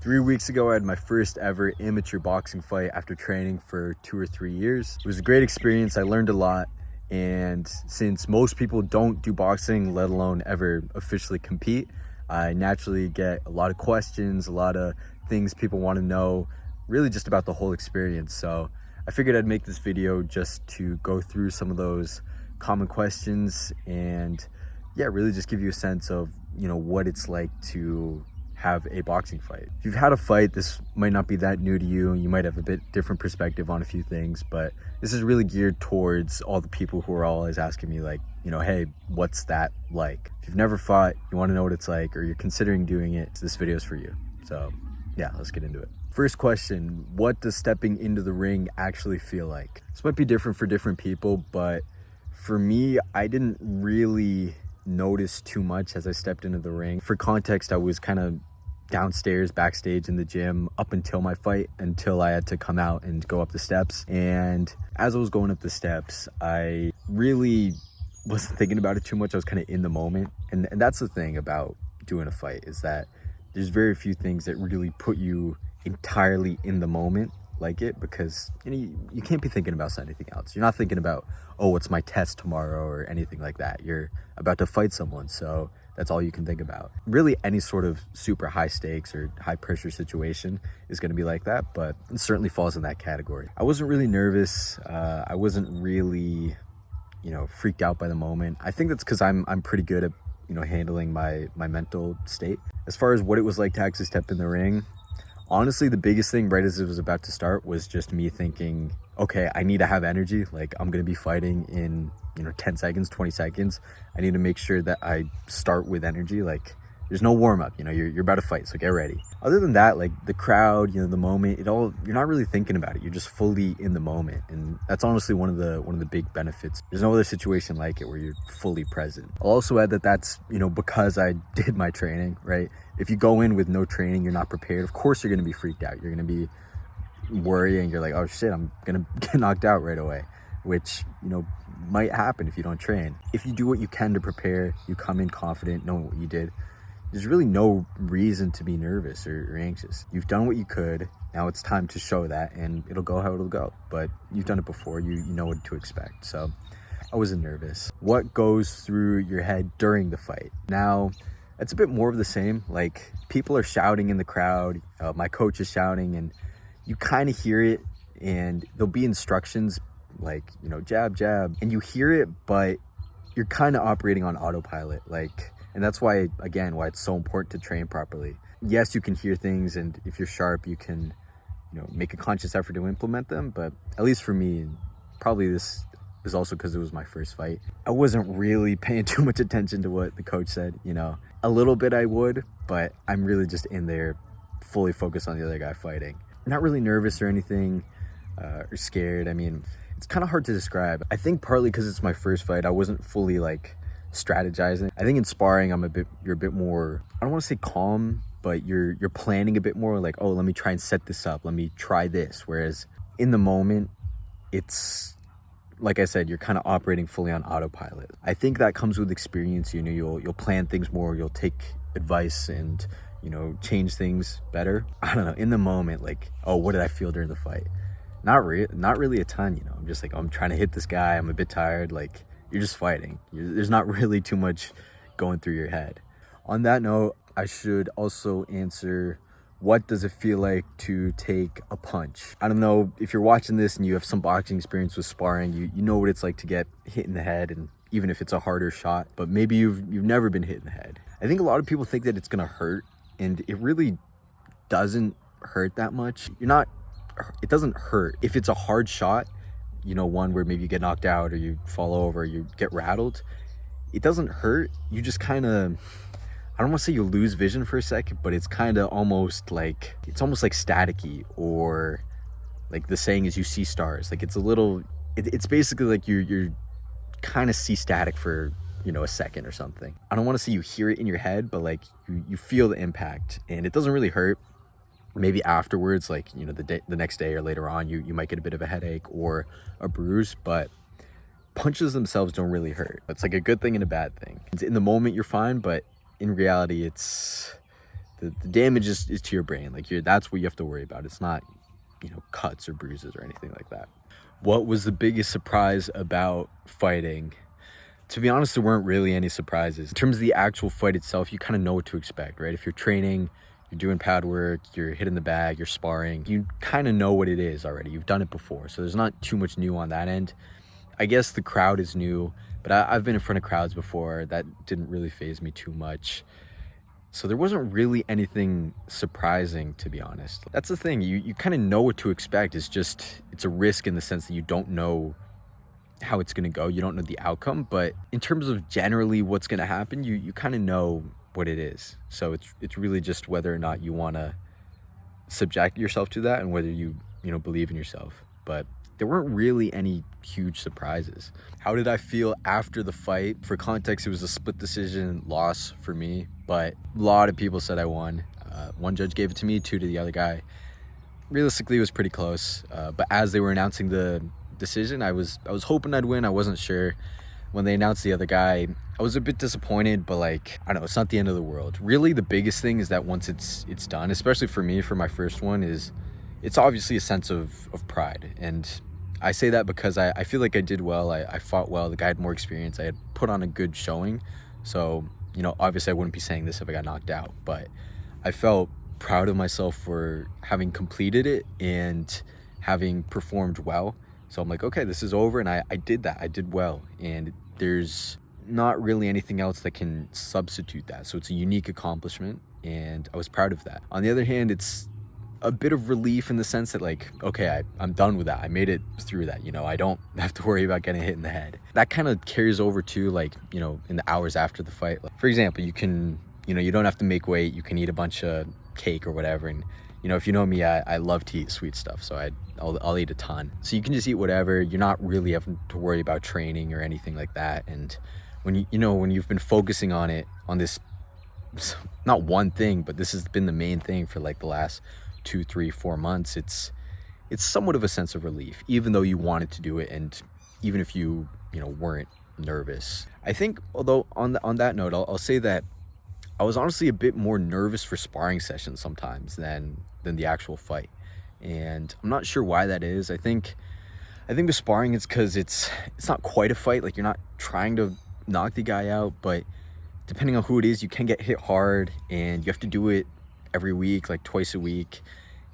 3 weeks ago, I had my first ever amateur boxing fight after training for 2 or 3 years. It was a great experience. I learned a lot. And since most people don't do boxing, let alone ever officially compete, I naturally get a lot of questions, a lot of things people want to know, really just about the whole experience. So I figured I'd make this video just to go through some of those common questions and really just give you a sense of, what it's like to have a boxing fight. If you've had a fight, this might not be that new to you. You might have a bit different perspective on a few things, but this is really geared towards all the people who are always asking me like, hey, what's that like? If you've never fought, you want to know what it's like, or you're considering doing it, this video is for you. So yeah, let's get into it. First question, what does stepping into the ring actually feel like? This might be different for different people, but for me, I didn't really notice too much as I stepped into the ring. For context, I was kind of downstairs backstage in the gym up until my fight, until I had to come out and go up the steps. And as I was going up the steps, I really wasn't thinking about it too much. I was kind of in the moment. And that's the thing about doing a fight, is that there's very few things that really put you entirely in the moment like it, because you can't be thinking about anything else. You're not thinking about, oh, what's my test tomorrow or anything like that. You're about to fight someone, so that's all you can think about. Really, any sort of super high stakes or high pressure situation is going to be like that, but it certainly falls in that category. I wasn't really nervous. I wasn't really freaked out by the moment. I think that's because I'm pretty good at handling my mental state. As far as what it was like to actually step in the ring, honestly, the biggest thing right as it was about to start was just me thinking, okay, I need to have energy. Like, I'm going to be fighting in 10 seconds, 20 seconds. I need to make sure that I start with energy. Like, there's no warm up, you're about to fight, so get ready. Other than that, like the crowd, the moment, you're not really thinking about it. You're just fully in the moment. And that's honestly one of the big benefits. There's no other situation like it where you're fully present. I'll also add that that's, because I did my training, right? If you go in with no training, you're not prepared, of course you're going to be freaked out. You're going to be worrying. You're like, oh shit, I'm going to get knocked out right away, which, might happen if you don't train. If you do what you can to prepare, you come in confident, knowing what you did, there's really no reason to be nervous or anxious. You've done what you could. Now it's time to show that, and it'll go how it'll go. But you've done it before. You know what to expect. So I wasn't nervous. What goes through your head during the fight? Now, it's a bit more of the same. Like, people are shouting in the crowd. My coach is shouting, and you kind of hear it. And there'll be instructions like, jab, jab. And you hear it, but you're kind of operating on autopilot. And that's why it's so important to train properly. Yes, you can hear things, and if you're sharp, you can, make a conscious effort to implement them. But at least for me, and probably this is also because it was my first fight, I wasn't really paying too much attention to what the coach said. A little bit I would, but I'm really just in there fully focused on the other guy fighting. Not really nervous or anything, or scared. I mean, it's kind of hard to describe. I think partly because it's my first fight, I wasn't fully strategizing. I think in sparring, you're a bit more, I don't want to say calm, but you're planning a bit more, like, oh, let me try and set this up. Let me try this. Whereas in the moment, it's, like I said, you're kind of operating fully on autopilot. I think that comes with experience. You'll plan things more. You'll take advice and, change things better. I don't know. In the moment, like, oh, what did I feel during the fight? Not really a ton, I'm just like, oh, I'm trying to hit this guy. I'm a bit tired. Like, you're just fighting. There's not really too much going through your head. On that note, I should also answer, what does it feel like to take a punch? I don't know if you're watching this and you have some boxing experience with sparring, you know what it's like to get hit in the head, and even if it's a harder shot, but maybe you've never been hit in the head. I think a lot of people think that it's gonna hurt, and it really doesn't hurt that much. It doesn't hurt. If it's a hard shot, one where maybe you get knocked out or you fall over, you get rattled, it doesn't hurt. You just kind of, I don't want to say you lose vision for a second, but it's kind of almost like staticky, or like the saying is you see stars. Like, it's a little, it's basically like you're kind of see static for, a second or something. I don't want to say you hear it in your head, but like you feel the impact, and it doesn't really hurt. Maybe afterwards, like, the next day or later on, you might get a bit of a headache or a bruise, but punches themselves don't really hurt. It's like a good thing and a bad thing. In the moment, you're fine, but in reality, it's The damage is to your brain. Like that's what you have to worry about. It's not, cuts or bruises or anything like that. What was the biggest surprise about fighting? To be honest, there weren't really any surprises. In terms of the actual fight itself, you kind of know what to expect, right? If you're training, you're doing pad work, you're hitting the bag, you're sparring, you kind of know what it is already. You've done it before, so there's not too much new on that end. I guess the crowd is new, but I've been in front of crowds before. That didn't really faze me too much. So there wasn't really anything surprising, to be honest. That's the thing, you kind of know what to expect. It's a risk in the sense that you don't know how it's going to go. You don't know the outcome, but in terms of generally what's going to happen, you kind of know what it is. So it's really just whether or not you want to subject yourself to that and whether you believe in yourself. But there weren't really any huge surprises. How did I feel after the fight? For context, it was a split decision loss for me, but a lot of people said I won. One judge gave it to me, 2 to the other guy. Realistically, it was pretty close. But as they were announcing the decision, I was hoping I'd win. I wasn't sure. When they announced the other guy, I was a bit disappointed, but I don't know, it's not the end of the world. Really, the biggest thing is that once it's done, especially for me, for my first one, is it's obviously a sense of pride. And I say that because I feel like I did well. I fought well. The guy had more experience. I had put on a good showing. So, obviously I wouldn't be saying this if I got knocked out, but I felt proud of myself for having completed it and having performed well. So I'm like, okay, this is over, and I did that. I did well, and there's not really anything else that can substitute that. So it's a unique accomplishment, and I was proud of that. On the other hand, it's a bit of relief in the sense that okay, I'm done with that. I made it through that. I don't have to worry about getting hit in the head. That kind of carries over to in the hours after the fight. For example, you can, you don't have to make weight. You can eat a bunch of cake or whatever, and if you know me, I love to eat sweet stuff, so I'll eat a ton. So you can just eat whatever. You're not really having to worry about training or anything like that. And when when you've been focusing on this, not one thing, but this has been the main thing for the last 2, 3, 4 months, it's somewhat of a sense of relief, even though you wanted to do it, and even if you weren't nervous. I think, although on that note, I'll say that I was honestly a bit more nervous for sparring sessions sometimes than the actual fight, and I'm not sure why that is. I think with sparring, it's because it's not quite a fight. You're not trying to knock the guy out, but depending on who it is, you can get hit hard, and you have to do it every week, twice a week,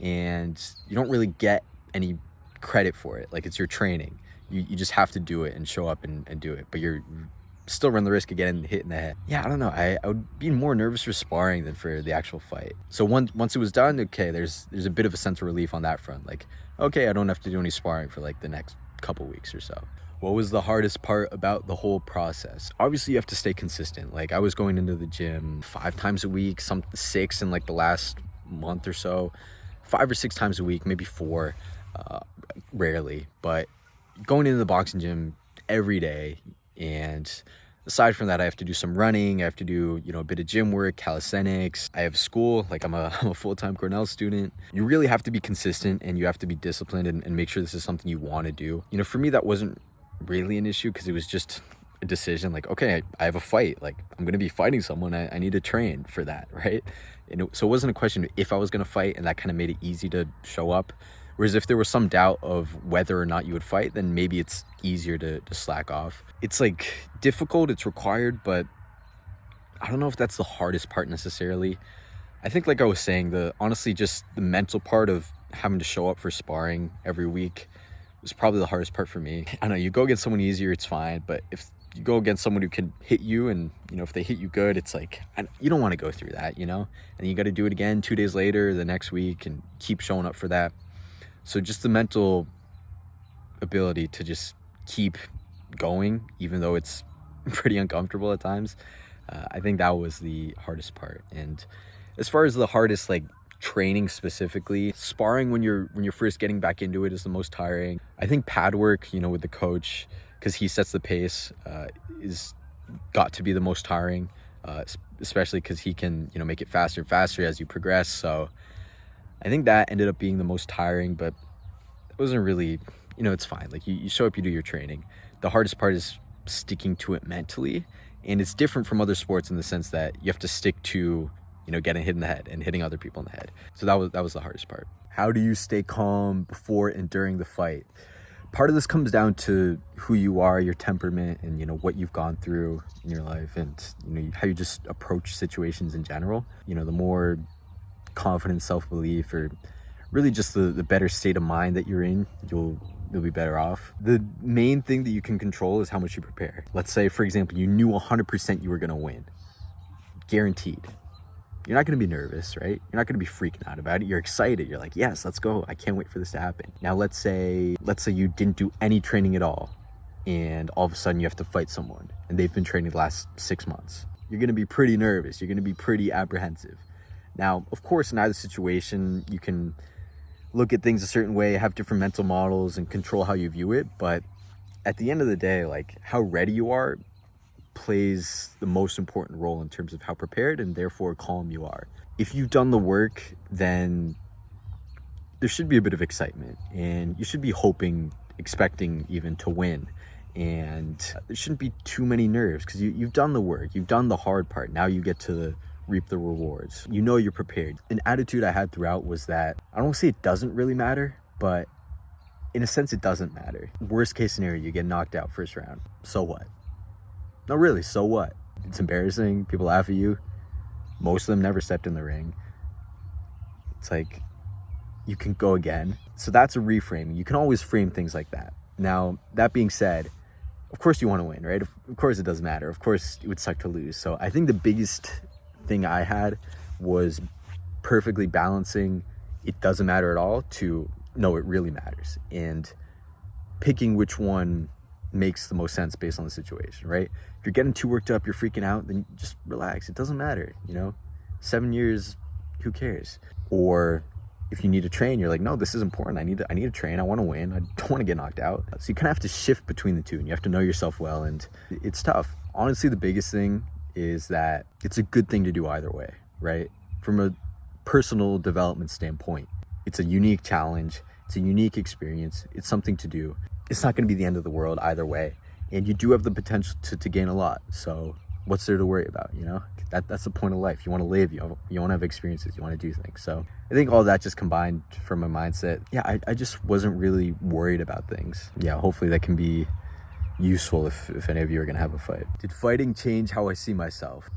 and you don't really get any credit for it. It's your training. You just have to do it and show up and do it, but you're still run the risk of getting hit in the head. Yeah, I don't know. I would be more nervous for sparring than for the actual fight. So once it was done, okay, there's a bit of a sense of relief on that front. Okay, I don't have to do any sparring for the next couple weeks or so. What was the hardest part about the whole process? Obviously, you have to stay consistent. I was going into the gym 5 times a week, 6 in the last month or so, 5 or 6 times a week, maybe 4, rarely, but going into the boxing gym every day. And aside from that, I have to do some running. I have to do, a bit of gym work, calisthenics. I have school. I'm a full-time Cornell student. You really have to be consistent, and you have to be disciplined and make sure this is something you want to do. For me, that wasn't really an issue because it was just a decision. Okay, I have a fight. I'm going to be fighting someone. I need to train for that, right? So it wasn't a question of if I was going to fight, and that kind of made it easy to show up. Whereas if there was some doubt of whether or not you would fight, then maybe it's easier to slack off. It's difficult, it's required, but I don't know if that's the hardest part necessarily. I think I was saying, honestly, just the mental part of having to show up for sparring every week was probably the hardest part for me. I know you go against someone easier, it's fine, but if you go against someone who can hit you, and if they hit you good, it's you don't want to go through that, and you got to do it again 2 days later, the next week, and keep showing up for that. So just the mental ability to just keep going, even though it's pretty uncomfortable at times, I think that was the hardest part. And as far as the hardest training specifically, sparring when you're first getting back into it is the most tiring. I think pad work, with the coach, because he sets the pace, is got to be the most tiring, especially because he can make it faster and faster as you progress. So I think that ended up being the most tiring, but it wasn't really, it's fine. You show up, you do your training. The hardest part is sticking to it mentally, and it's different from other sports in the sense that you have to stick to getting hit in the head and hitting other people in the head. So that was the hardest part. How do you stay calm before and during the fight? Part of this comes down to who you are, your temperament, and what you've gone through in your life, and how you just approach situations in general. The more confidence, self-belief, or really just the better state of mind that you're in, you'll be better off. The main thing that you can control is how much you prepare. Let's say, for example, you knew 100% you were going to win. Guaranteed. You're not going to be nervous, right? You're not going to be freaking out about it. You're excited. You're like, yes, let's go. I can't wait for this to happen. Now, let's say you didn't do any training at all, and all of a sudden you have to fight someone, and they've been training the last 6 months. You're going to be pretty nervous. You're going to be pretty apprehensive. Now, of course, in either situation, you can look at things a certain way, have different mental models, and control how you view it. But at the end of the day, how ready you are plays the most important role in terms of how prepared and therefore calm you are. If you've done the work, then there should be a bit of excitement, and you should be hoping, expecting even to win. And there shouldn't be too many nerves because you've done the work, you've done the hard part. Now you get to reap the rewards. You're prepared. An attitude I had throughout was that I don't want to say it doesn't really matter, but in a sense it doesn't matter. Worst case scenario, you get knocked out first round. So what? No, really, so what? It's embarrassing. People laugh at you. Most of them never stepped in the ring. It's like, you can go again. So that's a reframing. You can always frame things like that. Now, that being said, of course you want to win, right? Of course it doesn't matter. Of course it would suck to lose. So I think the biggest thing I had was perfectly balancing it doesn't matter at all to no, it really matters. And picking which one makes the most sense based on the situation, right? If you're getting too worked up, you're freaking out, then just relax. It doesn't matter, 7 years, who cares? Or if you need to train, you're like, no, this is important. I need to train. I want to win. I don't want to get knocked out. So you kind of have to shift between the two, and you have to know yourself well, and it's tough. Honestly, the biggest thing is that it's a good thing to do either way, right? From a personal development standpoint, it's a unique challenge. It's a unique experience. It's something to do. It's not going to be the end of the world either way. And you do have the potential to gain a lot. So what's there to worry about, That's the point of life. You want to live, you want to have experiences, you want to do things. So I think all that just combined from my mindset. Yeah, I just wasn't really worried about things. Yeah, hopefully that can be useful if any of you are going to have a fight. Did fighting change how I see myself?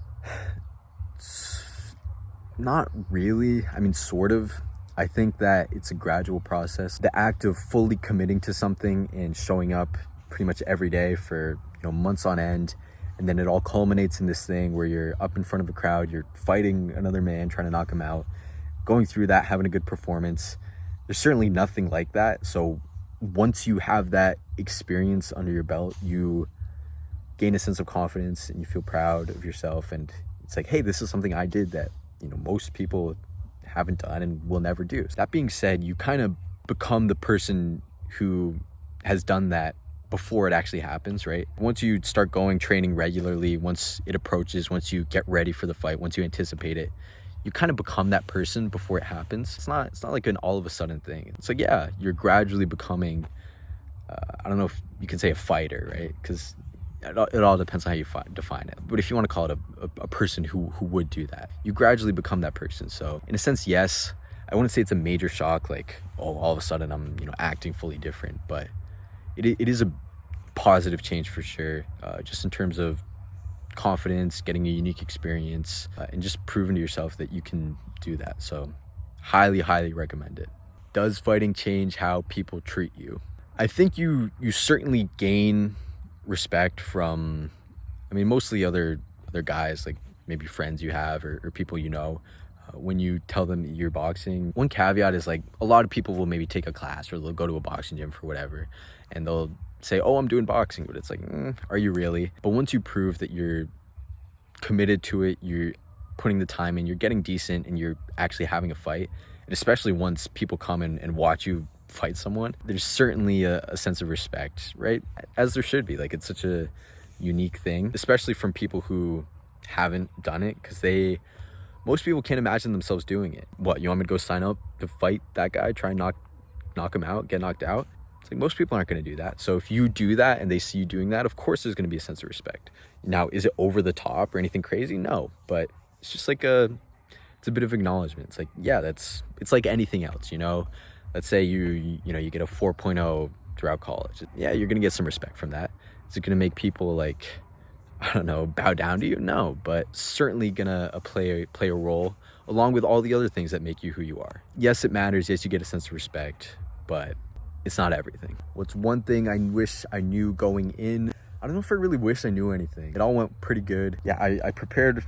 Not really. I mean, sort of. I think that it's a gradual process. The act of fully committing to something and showing up pretty much every day for months on end, and then it all culminates in this thing where you're up in front of a crowd, you're fighting another man, trying to knock him out, going through that, having a good performance. There's certainly nothing like that. So once you have that experience under your belt, you gain a sense of confidence and you feel proud of yourself, and it's like, hey, this is something I did that most people haven't done and will never do. So that being said, you kind of become the person who has done that before it actually happens, right? Once you start training regularly, once it approaches, once you get ready for the fight, once you anticipate it, you kind of become that person before it happens. It's not like an all of a sudden thing. It's like, yeah, you're gradually becoming, I don't know if you can say a fighter, right? Because it all depends on how you define it. But if you want to call it a person who would do that, you gradually become that person. So in a sense, yes, I wouldn't say it's a major shock, like, oh, all of a sudden I'm, acting fully different, but it is a positive change for sure, just in terms of confidence, getting a unique experience, and just proving to yourself that you can do that. So highly recommend it. Does fighting change how people treat you? I think you certainly gain respect from, mostly other guys, like maybe friends you have or people when you tell them you're boxing. One caveat is, like, a lot of people will maybe take a class or they'll go to a boxing gym for whatever, and they'll say, oh, I'm doing boxing, but it's like, are you really? But once you prove that you're committed to it, you're putting the time in, you're getting decent, and you're actually having a fight, and especially once people come and watch you fight someone, there's certainly a sense of respect, right? As there should be. Like, it's such a unique thing, especially from people who haven't done it, because most people can't imagine themselves doing it. What, you want me to go sign up to fight that guy, try and knock him out, get knocked out? It's like, most people aren't going to do that. So if you do that and they see you doing that, of course there's going to be a sense of respect. Now, is it over the top or anything crazy? No, but it's just like a it's a bit of acknowledgement. It's like, yeah, it's like anything else, you know. Let's say you get a 4.0 throughout college. Yeah, you're gonna get some respect from that. Is it gonna make people, like, I don't know, bow down to you? No, but certainly gonna play a role along with all the other things that make you who you are. Yes, it matters. Yes, you get a sense of respect, but it's not everything. What's one thing I wish I knew going in? I don't know if I really wish I knew anything. It all went pretty good. Yeah, I prepared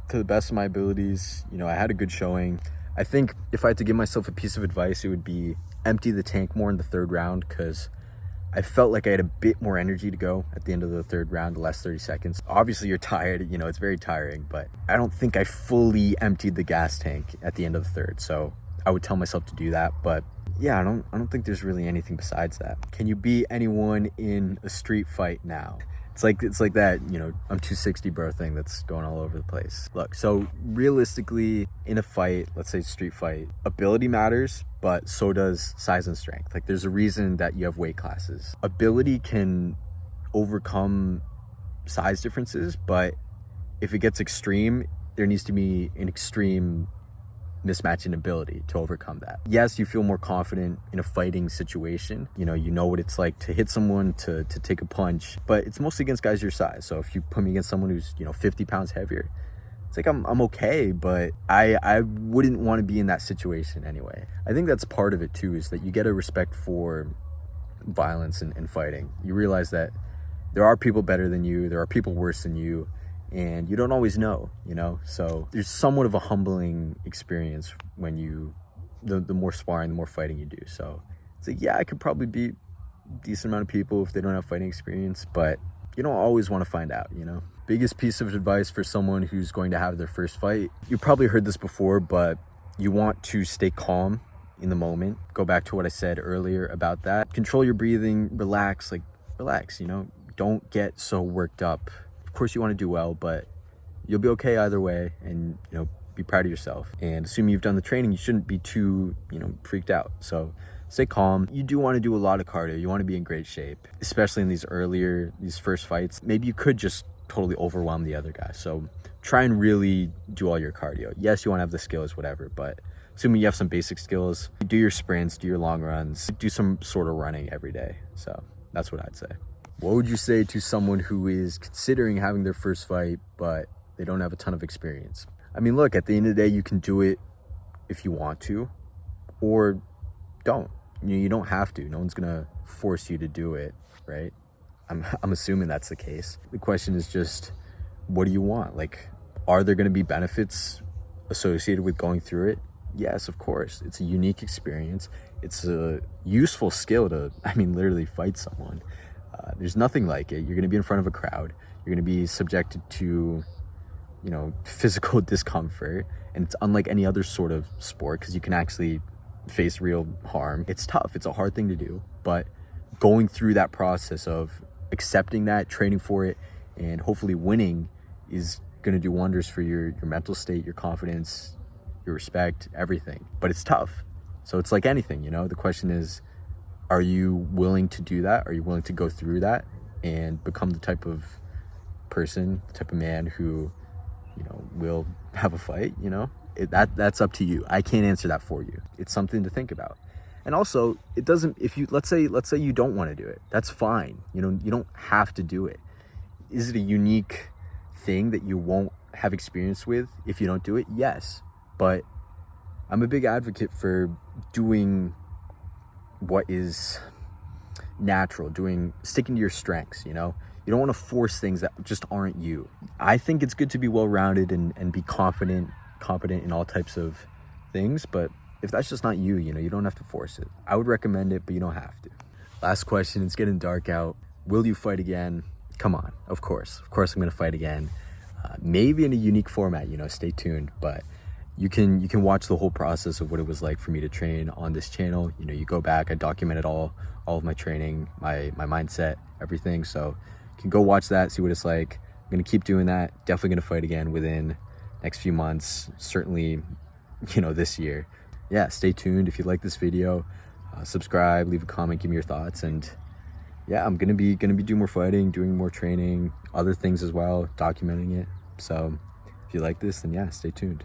to the best of my abilities. You know, I had a good showing. I think if I had to give myself a piece of advice, it would be empty the tank more in the third round, because I felt like I had a bit more energy to go at the end of the third round, the last 30 seconds. Obviously you're tired, you know, it's very tiring, but I don't think I fully emptied the gas tank at the end of the third. So I would tell myself to do that, but yeah, I don't think there's really anything besides that. Can you beat anyone in a street fight now? It's like that, you know, I'm 260 bro thing that's going all over the place. Look, so realistically in a fight, let's say street fight, ability matters, but so does size and strength. Like, there's a reason that you have weight classes. Ability can overcome size differences, but if it gets extreme, there needs to be an extreme mismatch in ability to overcome that. Yes, you feel more confident in a fighting situation. You know what it's like to hit someone, to take a punch, but it's mostly against guys your size. So if you put me against someone who's, you know, 50 pounds heavier, it's like I'm okay, but I wouldn't want to be in that situation anyway. I think that's part of it too, is that you get a respect for violence and fighting. You realize that there are people better than you, there are people worse than you, and you don't always know, you know? So there's somewhat of a humbling experience when the more sparring, the more fighting you do. So it's like, yeah, I could probably beat a decent amount of people if they don't have fighting experience, but you don't always want to find out, you know? Biggest piece of advice for someone who's going to have their first fight, you probably heard this before, but you want to stay calm in the moment. Go back to what I said earlier about that. Control your breathing, relax, you know? Don't get so worked up. Of course you want to do well, but you'll be okay either way, and, you know, be proud of yourself. And assuming you've done the training, you shouldn't be too, you know, freaked out. So stay calm. You do want to do a lot of cardio. You want to be in great shape, especially in these first fights. Maybe you could just totally overwhelm the other guy. So try and really do all your cardio. Yes, you want to have the skills, whatever, but assuming you have some basic skills, do your sprints, do your long runs, do some sort of running every day. So that's what I'd say. What would you say to someone who is considering having their first fight, but they don't have a ton of experience? I mean, look, at the end of the day, you can do it if you want to, or don't. You don't have to. No one's gonna force you to do it, right? I'm assuming that's the case. The question is just, what do you want? Like, are there gonna be benefits associated with going through it? Yes, of course. It's a unique experience. It's a useful skill to, literally fight someone. There's nothing like it. You're going to be in front of a crowd. You're going to be subjected to, you know, physical discomfort. And it's unlike any other sort of sport because you can actually face real harm. It's tough. It's a hard thing to do. But going through that process of accepting that, training for it, and hopefully winning is going to do wonders for your mental state, your confidence, your respect, everything. But it's tough. So it's like anything, you know? The question is, are you willing to do that? Are you willing to go through that and become the type of person, the type of man who, you know, will have a fight, you know? That's up to you. I can't answer that for you. It's something to think about. And also, it doesn't, if you, let's say you don't want to do it, that's fine. You know, you don't have to do it. Is it a unique thing that you won't have experience with if you don't do it? Yes. But I'm a big advocate for doing what is natural, sticking to your strengths, you know? You don't want to force things that just aren't you. I think it's good to be well-rounded and be competent in all types of things, but if that's just not you, you know, you don't have to force it. I would recommend it, but you don't have to. Last question, it's getting dark out. Will you fight again? Come on, of course I'm going to fight again. Maybe in a unique format, you know, stay tuned, but you can watch the whole process of what it was like for me to train on this channel. You know, you go back, I documented all of my training, my mindset, everything. So you can go watch that, see what it's like. I'm going to keep doing that. Definitely going to fight again within next few months, certainly, you know, this year. Yeah, stay tuned. If you like this video, subscribe, leave a comment, give me your thoughts. And yeah, I'm going to be doing more fighting, doing more training, other things as well, documenting it. So if you like this, then yeah, stay tuned.